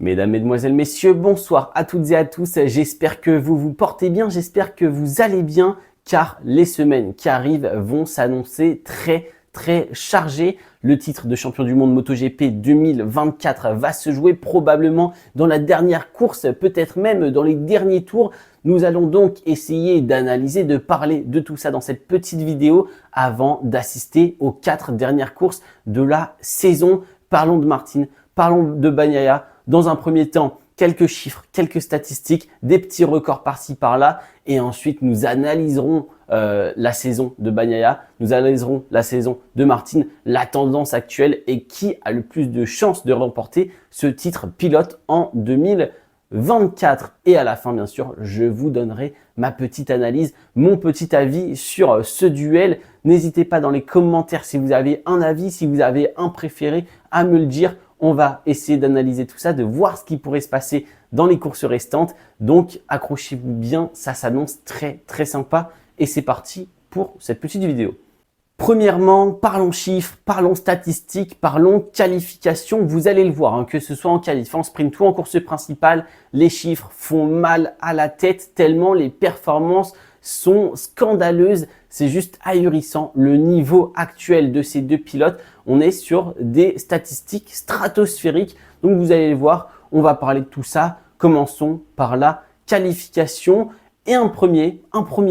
Mesdames, Mesdemoiselles, Messieurs, bonsoir à toutes et à tous. J'espère que vous vous portez bien, j'espère que vous allez bien, car les semaines qui arrivent vont s'annoncer très chargées. Le titre de champion du monde MotoGP 2024 va se jouer probablement dans la dernière course, peut-être même dans les derniers tours. Nous allons donc essayer d'analyser, de parler de tout ça dans cette petite vidéo avant d'assister aux 4 dernières courses de la saison. Parlons de Martin, parlons de Bagnaia. Dans un premier temps, quelques chiffres, quelques statistiques, des petits records par-ci par-là. Et ensuite, nous analyserons la saison de Bagnaia, nous analyserons la saison de Martin, la tendance actuelle et qui a le plus de chances de remporter ce titre pilote en 2024. Et à la fin, bien sûr, je vous donnerai ma petite analyse, mon petit avis sur ce duel. N'hésitez pas dans les commentaires si vous avez un avis, si vous avez un préféré, à me le dire. On va essayer d'analyser tout ça, de voir ce qui pourrait se passer dans les courses restantes. Donc, accrochez-vous bien, ça s'annonce très sympa. Et c'est parti pour cette petite vidéo. Premièrement, parlons chiffres, parlons statistiques, parlons qualification. Vous allez le voir, hein, que ce soit en qualif, en sprint ou en course principale, les chiffres font mal à la tête tellement les performances sont scandaleuses. C'est juste ahurissant le niveau actuel de ces deux pilotes. On est sur des statistiques stratosphériques. Donc vous allez le voir, on va parler de tout ça. Commençons par la qualification. Et un premier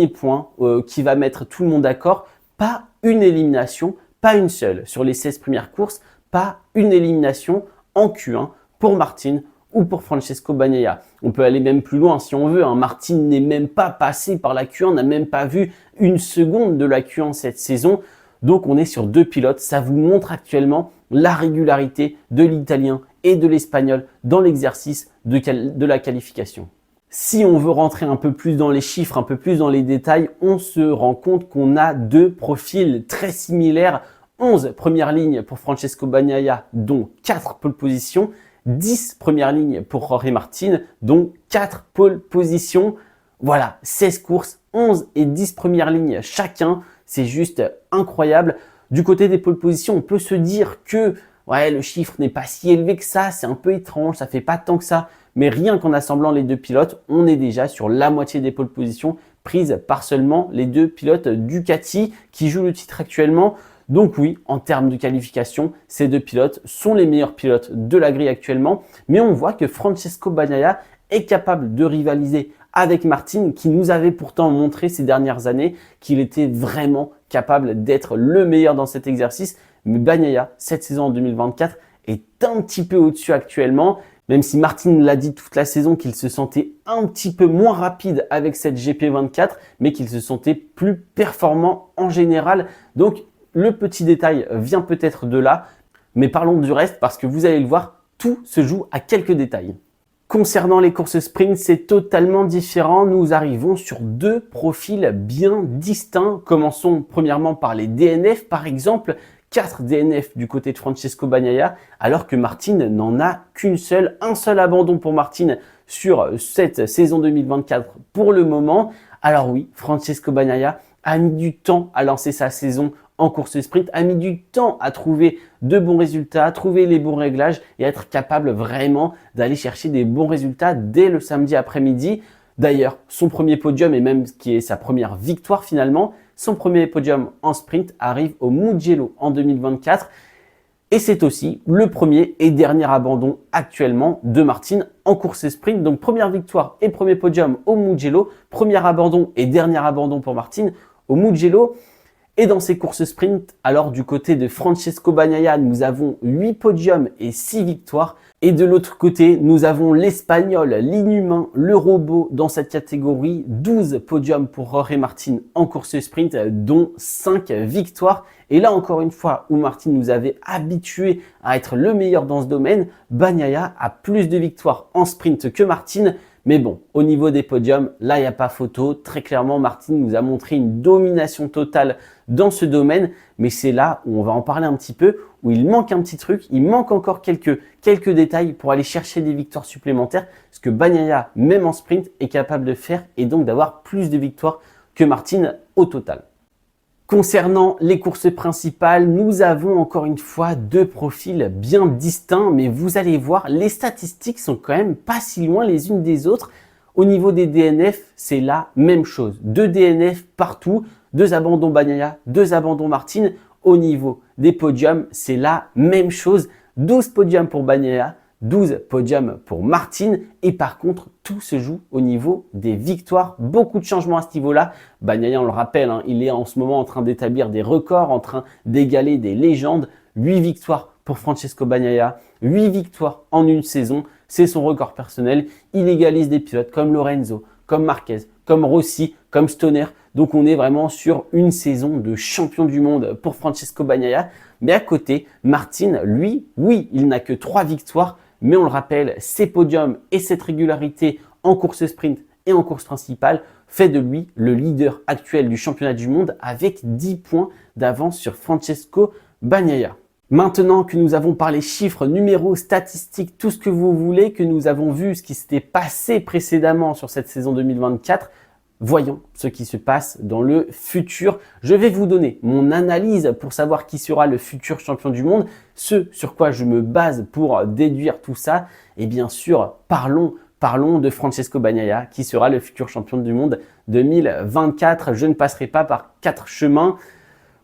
point qui va mettre tout le monde d'accord, pas une élimination, pas une seule. Sur les 16 premières courses, pas une élimination en Q1 pour Martin ou pour Francesco Bagnaia. On peut aller même plus loin si on veut. Hein. Martin n'est même pas passé par la Q1, n'a même pas vu une seconde de la Q1 cette saison. Donc on est sur deux pilotes. Ça vous montre actuellement la régularité de l'Italien et de l'Espagnol dans l'exercice de la qualification. Si on veut rentrer un peu plus dans les chiffres, un peu plus dans les détails, on se rend compte qu'on a deux profils très similaires. 11 premières lignes pour Francesco Bagnaia, dont 4 pole positions. 10 premières lignes pour Jorge Martin, dont 4 pole positions. Voilà, 16 courses, 11 et 10 premières lignes chacun. C'est juste incroyable. Du côté des pole positions, on peut se dire que ouais, le chiffre n'est pas si élevé que ça. C'est un peu étrange, ça ne fait pas tant que ça. Mais rien qu'en assemblant les deux pilotes, on est déjà sur la moitié des pole positions prises par seulement les deux pilotes Ducati qui jouent le titre actuellement. Donc oui, en termes de qualification, ces deux pilotes sont les meilleurs pilotes de la grille actuellement. Mais on voit que Francesco Bagnaia est capable de rivaliser avec Martin qui nous avait pourtant montré ces dernières années qu'il était vraiment capable d'être le meilleur dans cet exercice. Mais Bagnaia, cette saison en 2024, est un petit peu au-dessus actuellement. Même si Martin l'a dit toute la saison qu'il se sentait un petit peu moins rapide avec cette GP24, mais qu'il se sentait plus performant en général. Donc, le petit détail vient peut-être de là, mais parlons du reste parce que vous allez le voir, tout se joue à quelques détails. Concernant les courses sprint, c'est totalement différent. Nous arrivons sur deux profils bien distincts. Commençons premièrement par les DNF, par exemple. 4 DNF du côté de Francesco Bagnaia, alors que Martin n'en a qu'une seule. Un seul abandon pour Martin sur cette saison 2024 pour le moment. Alors oui, Francesco Bagnaia a mis du temps à lancer sa saison en course sprint, a mis du temps à trouver de bons résultats, à trouver les bons réglages et à être capable vraiment d'aller chercher des bons résultats dès le samedi après-midi. D'ailleurs, son premier podium et même ce qui est sa première victoire finalement, son premier podium en sprint arrive au Mugello en 2024 et c'est aussi le premier et dernier abandon actuellement de Martin en course sprint. Donc première victoire et premier podium au Mugello, premier abandon et dernier abandon pour Martin au Mugello. Et dans ces courses sprint, alors du côté de Francesco Bagnaia, nous avons 8 podiums et 6 victoires. Et de l'autre côté, nous avons l'Espagnol, l'inhumain, le robot dans cette catégorie. 12 podiums pour Jorge Martin en course sprint, dont 5 victoires. Et là, encore une fois, où Martin nous avait habitués à être le meilleur dans ce domaine, Bagnaia a plus de victoires en sprint que Martin. Mais bon, au niveau des podiums, là, il n'y a pas photo. Très clairement, Martin nous a montré une domination totale dans ce domaine. Mais c'est là où on va en parler un petit peu, où il manque un petit truc. Il manque encore quelques détails pour aller chercher des victoires supplémentaires. Ce que Bagnaia, même en sprint, est capable de faire et donc d'avoir plus de victoires que Martin au total. Concernant les courses principales, nous avons encore une fois deux profils bien distincts, mais vous allez voir, les statistiques sont quand même pas si loin les unes des autres. Au niveau des DNF, c'est la même chose. 2 DNF partout, 2 abandons Bagnaia, 2 abandons Martin. Au niveau des podiums, c'est la même chose. 12 podiums pour Bagnaia, 12 podiums pour Martin. Et par contre, tout se joue au niveau des victoires. Beaucoup de changements à ce niveau-là. Bagnaia, on le rappelle, il est en ce moment en train d'établir des records, en train d'égaler des légendes. 8 victoires pour Francesco Bagnaia, 8 victoires en une saison. C'est son record personnel. Il égalise des pilotes comme Lorenzo, comme Marquez, comme Rossi, comme Stoner. Donc on est vraiment sur une saison de champion du monde pour Francesco Bagnaia. Mais à côté, Martin, lui, oui, il n'a que 3 victoires. Mais on le rappelle, ses podiums et cette régularité en course sprint et en course principale fait de lui le leader actuel du championnat du monde avec 10 points d'avance sur Francesco Bagnaia. Maintenant que nous avons parlé chiffres, numéros, statistiques, tout ce que vous voulez, que nous avons vu ce qui s'était passé précédemment sur cette saison 2024, voyons ce qui se passe dans le futur. Je vais vous donner mon analyse pour savoir qui sera le futur champion du monde, ce sur quoi je me base pour déduire tout ça. Et bien sûr, parlons de Francesco Bagnaia qui sera le futur champion du monde 2024. Je ne passerai pas par 4 chemins.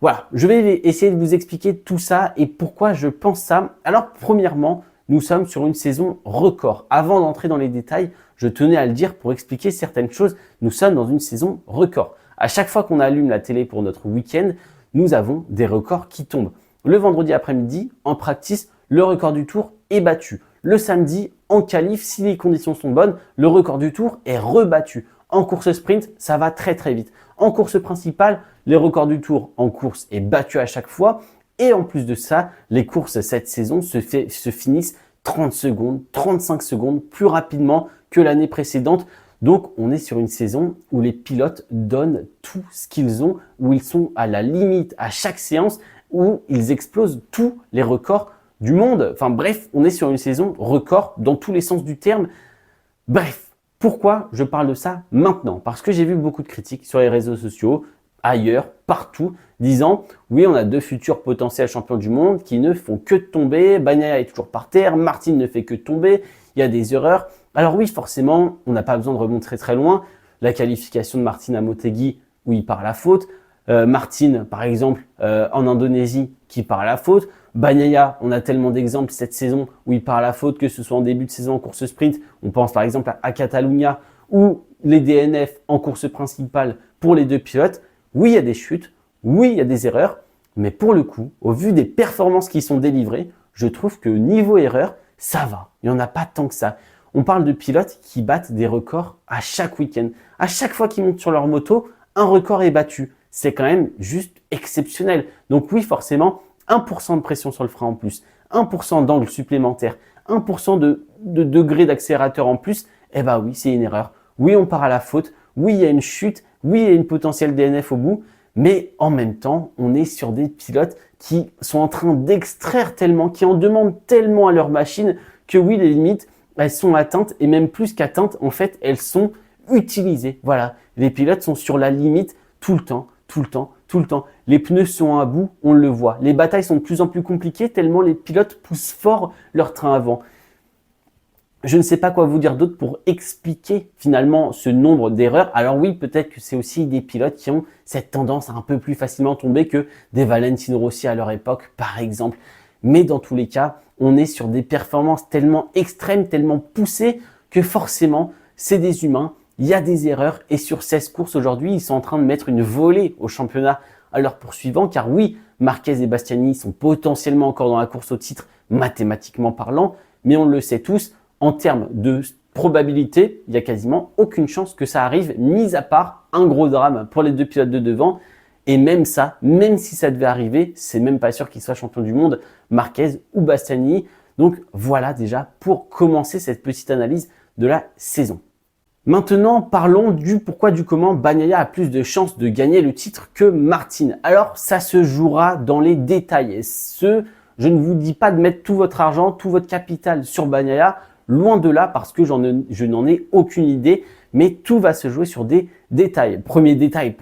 Voilà, je vais essayer de vous expliquer tout ça et pourquoi je pense ça. Alors, premièrement, nous sommes sur une saison record. Avant d'entrer dans les détails, je tenais à le dire pour expliquer certaines choses. Nous sommes dans une saison record. À chaque fois qu'on allume la télé pour notre week-end, nous avons des records qui tombent. Le vendredi après-midi, en practice, le record du tour est battu. Le samedi, en qualif, si les conditions sont bonnes, le record du tour est rebattu. En course sprint, ça va très très vite. En course principale, le record du tour en course est battu à chaque fois. Et en plus de ça, les courses cette saison se finissent 30 secondes, 35 secondes plus rapidement que l'année précédente. Donc, on est sur une saison où les pilotes donnent tout ce qu'ils ont, où ils sont à la limite à chaque séance, où ils explosent tous les records du monde. Enfin bref, on est sur une saison record dans tous les sens du terme. Bref, pourquoi je parle de ça maintenant? Parce que j'ai vu beaucoup de critiques sur les réseaux sociaux, ailleurs, partout, disant « Oui, on a 2 futurs potentiels champions du monde qui ne font que de tomber. Bagnaia est toujours par terre, Martin ne fait que de tomber, il y a des erreurs. » Alors oui, forcément, on n'a pas besoin de remonter très loin. La qualification de Martin à Motegi où il part à la faute. Martin, par exemple, en Indonésie, qui part à la faute. Bagnaia, on a tellement d'exemples cette saison où il part à la faute, que ce soit en début de saison en course sprint. On pense par exemple à Catalunya ou les DNF en course principale pour les 2 pilotes. Oui, il y a des chutes, oui, il y a des erreurs, mais pour le coup, au vu des performances qui sont délivrées, je trouve que niveau erreur, ça va. Il n'y en a pas tant que ça. On parle de pilotes qui battent des records à chaque week-end. À chaque fois qu'ils montent sur leur moto, un record est battu. C'est quand même juste exceptionnel. Donc oui, forcément, 1% de pression sur le frein en plus, 1% d'angle supplémentaire, 1% de degré d'accélérateur en plus, eh ben oui, c'est une erreur. Oui, on part à la faute. Oui, il y a une chute. Oui, il y a une potentielle DNF au bout. Mais en même temps, on est sur des pilotes qui sont en train d'extraire tellement, qui en demandent tellement à leur machine que oui, les limites, elles sont atteintes et même plus qu'atteintes, en fait, elles sont utilisées. Voilà, les pilotes sont sur la limite tout le temps, tout le temps, tout le temps. Les pneus sont à bout, on le voit. Les batailles sont de plus en plus compliquées tellement les pilotes poussent fort leur train avant. Je ne sais pas quoi vous dire d'autre pour expliquer finalement ce nombre d'erreurs. Alors oui, peut-être que c'est aussi des pilotes qui ont cette tendance à un peu plus facilement tomber que des Valentino Rossi à leur époque, par exemple. Mais dans tous les cas, on est sur des performances tellement extrêmes, tellement poussées que forcément, c'est des humains. Il y a des erreurs et sur 16 courses aujourd'hui, ils sont en train de mettre une volée au championnat à leur poursuivant. Car oui, Marquez et Bastianini sont potentiellement encore dans la course au titre, mathématiquement parlant. Mais on le sait tous, en termes de probabilité, il n'y a quasiment aucune chance que ça arrive, mis à part un gros drame pour les 2 pilotes de devant. Et même ça, même si ça devait arriver, c'est même pas sûr qu'ils soient champions du monde, Marquez ou Bastianini. Donc voilà déjà pour commencer cette petite analyse de la saison. Maintenant, parlons du pourquoi du comment Bagnaia a plus de chances de gagner le titre que Martin. Alors, ça se jouera dans les détails. Je ne vous dis pas de mettre tout votre argent, tout votre capital sur Bagnaia. Loin de là, parce que je n'en ai aucune idée, mais tout va se jouer sur des détails. Premier détail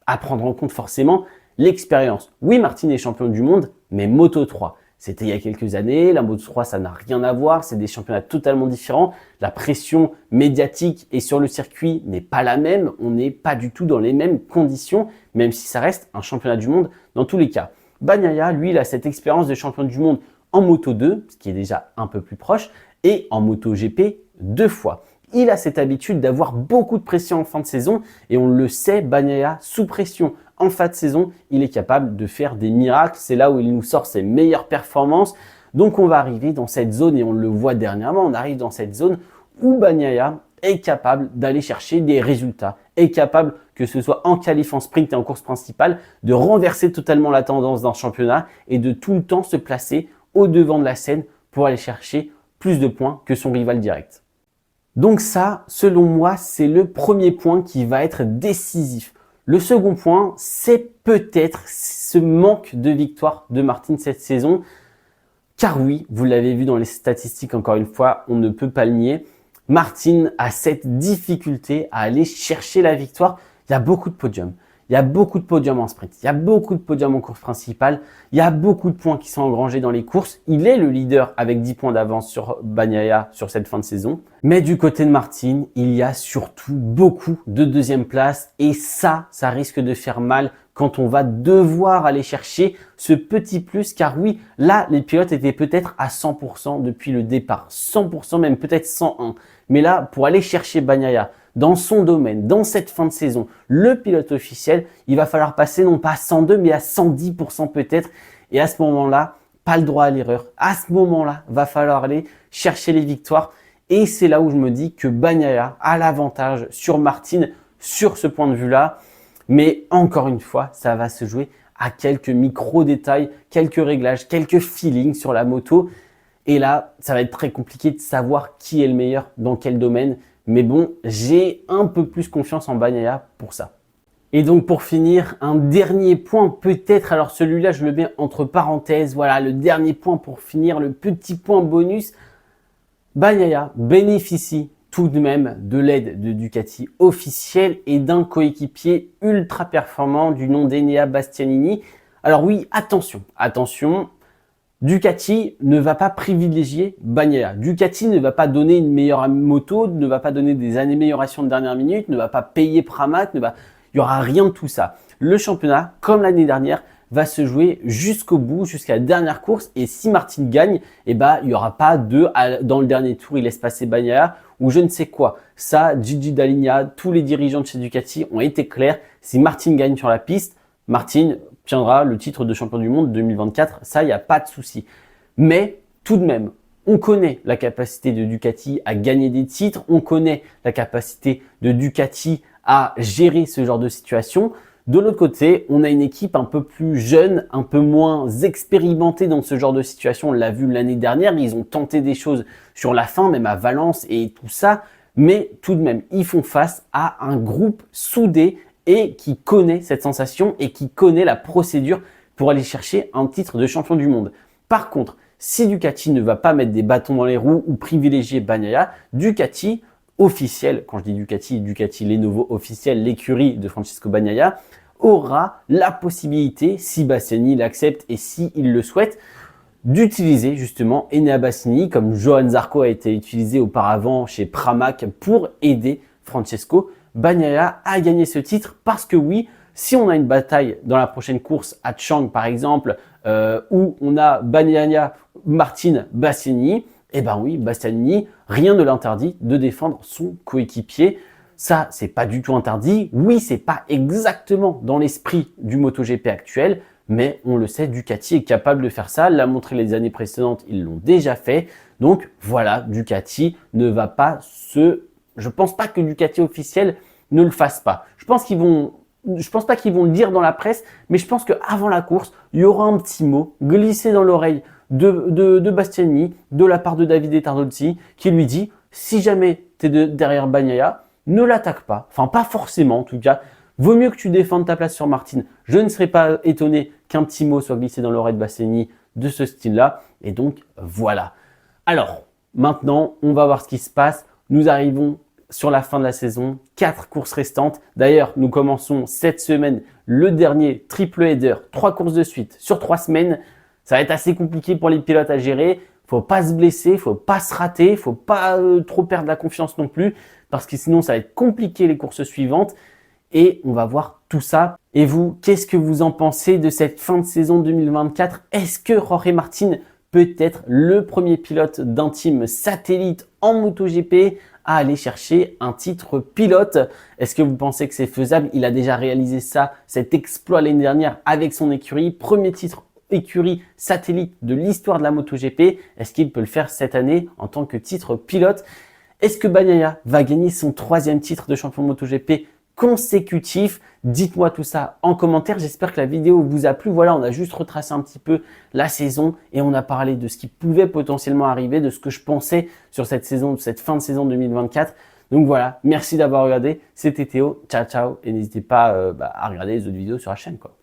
à prendre en compte forcément, l'expérience. Oui, Martin est champion du monde, mais Moto 3. C'était il y a quelques années, la Moto 3 ça n'a rien à voir, c'est des championnats totalement différents. La pression médiatique et sur le circuit n'est pas la même, on n'est pas du tout dans les mêmes conditions, même si ça reste un championnat du monde dans tous les cas. Bagnaia, lui, il a cette expérience de champion du monde en Moto 2, ce qui est déjà un peu plus proche, et en Moto GP 2 fois. Il a cette habitude d'avoir beaucoup de pression en fin de saison et on le sait, Bagnaia sous pression en fin de saison, il est capable de faire des miracles. C'est là où il nous sort ses meilleures performances. Donc on va arriver dans cette zone et on le voit dernièrement, on arrive dans cette zone où Bagnaia est capable d'aller chercher des résultats, est capable, que ce soit en qualif, en sprint et en course principale, de renverser totalement la tendance d'un championnat et de tout le temps se placer au devant de la scène pour aller chercher plus de points que son rival direct. Donc ça, selon moi, c'est le premier point qui va être décisif. Le second point, c'est peut-être ce manque de victoire de Martin cette saison. Car oui, vous l'avez vu dans les statistiques, encore une fois, on ne peut pas le nier. Martin a cette difficulté à aller chercher la victoire. Il y a beaucoup de podiums. Il y a beaucoup de podiums en sprint, il y a beaucoup de podiums en course principale, il y a beaucoup de points qui sont engrangés dans les courses. Il est le leader avec 10 points d'avance sur Bagnaia sur cette fin de saison. Mais du côté de Martin, il y a surtout beaucoup de deuxième place et ça risque de faire mal quand on va devoir aller chercher ce petit plus. Car oui, là, les pilotes étaient peut-être à 100% depuis le départ, 100% même peut-être 101. Mais là, pour aller chercher Bagnaia, dans son domaine, dans cette fin de saison, le pilote officiel, il va falloir passer non pas à 102 mais à 110% peut-être. Et à ce moment-là, pas le droit à l'erreur. À ce moment-là, va falloir aller chercher les victoires. Et c'est là où je me dis que Bagnaia a l'avantage sur Martin sur ce point de vue-là. Mais encore une fois, ça va se jouer à quelques micro-détails, quelques réglages, quelques feelings sur la moto. Et là, ça va être très compliqué de savoir qui est le meilleur dans quel domaine. Mais bon, j'ai un peu plus confiance en Bagnaia pour ça. Et donc pour finir, un dernier point peut-être, alors celui-là je le mets entre parenthèses, voilà le dernier point pour finir, le petit point bonus. Bagnaia bénéficie tout de même de l'aide de Ducati officielle et d'un coéquipier ultra performant du nom d'Enea Bastianini. Alors oui, attention, Ducati ne va pas privilégier Bagnaia. Ducati ne va pas donner une meilleure moto, ne va pas donner des améliorations de dernière minute, ne va pas payer Pramac, il n'y aura rien de tout ça. Le championnat, comme l'année dernière, va se jouer jusqu'au bout, jusqu'à la dernière course. Et si Martin gagne, il n'y aura pas dans le dernier tour, il laisse passer Bagnaia ou je ne sais quoi. Ça, Gigi Dall'Igna, tous les dirigeants de chez Ducati ont été clairs. Si Martin gagne sur la piste, Martin tiendra le titre de champion du monde 2024, ça, il n'y a pas de souci. Mais tout de même, on connaît la capacité de Ducati à gagner des titres, on connaît la capacité de Ducati à gérer ce genre de situation. De l'autre côté, on a une équipe un peu plus jeune, un peu moins expérimentée dans ce genre de situation. On l'a vu l'année dernière, ils ont tenté des choses sur la fin, même à Valence et tout ça. Mais tout de même, ils font face à un groupe soudé et qui connaît cette sensation et qui connaît la procédure pour aller chercher un titre de champion du monde. Par contre, si Ducati ne va pas mettre des bâtons dans les roues ou privilégier Bagnaia, Ducati officiel, quand je dis Ducati, Lenovo officiel, l'écurie de Francesco Bagnaia, aura la possibilité, si Bastianini l'accepte et s'il le souhaite, d'utiliser justement Enea Bastianini comme Johann Zarco a été utilisé auparavant chez Pramac pour aider Francesco Bagnaia à gagner ce titre. Parce que oui, si on a une bataille dans la prochaine course à Chang par exemple, où on a Bagnaia, Martin, Bastianini, eh ben oui, Bastianini, rien ne l'interdit de défendre son coéquipier. Ça, c'est pas du tout interdit. Oui, c'est pas exactement dans l'esprit du MotoGP actuel, mais on le sait, Ducati est capable de faire ça. L'a montré les années précédentes, ils l'ont déjà fait. Donc voilà, Ducati ne va pas je pense pas que Ducati officiel ne le fasse pas. Je pense pas qu'ils vont le dire dans la presse, mais je pense qu'avant la course, il y aura un petit mot glissé dans l'oreille de Bastianini, de la part de Davide Tardozzi, qui lui dit « Si jamais tu es derrière Bagnaia, ne l'attaque pas. » Enfin, pas forcément en tout cas. Vaut mieux que tu défendes ta place sur Martin. Je ne serais pas étonné qu'un petit mot soit glissé dans l'oreille de Bastianini de ce style-là. Et donc, voilà. Alors, maintenant, on va voir ce qui se passe. Nous arrivons sur la fin de la saison, 4 courses restantes. D'ailleurs, nous commençons cette semaine le dernier triple header, 3 courses de suite sur 3 semaines. Ça va être assez compliqué pour les pilotes à gérer. Faut pas se blesser, faut pas se rater, faut pas trop perdre la confiance non plus parce que sinon ça va être compliqué les courses suivantes et on va voir tout ça. Et vous, qu'est-ce que vous en pensez de cette fin de saison 2024? Est-ce que Jorge Martin peut être le premier pilote d'un team satellite en MotoGP à aller chercher un titre pilote? Est-ce que vous pensez que c'est faisable? Il a déjà réalisé ça, cet exploit l'année dernière avec son écurie, premier titre écurie satellite de l'histoire de la MotoGP. Est-ce qu'il peut le faire cette année en tant que titre pilote? Est-ce que Bagnaia va gagner son 3e titre de champion de MotoGP consécutif? Dites-moi tout ça en commentaire. J'espère que la vidéo vous a plu. Voilà, on a juste retracé un petit peu la saison et on a parlé de ce qui pouvait potentiellement arriver, de ce que je pensais sur cette saison, cette fin de saison 2024. Donc voilà, merci d'avoir regardé. C'était Théo. Ciao, ciao. Et n'hésitez pas à regarder les autres vidéos sur la chaîne, quoi.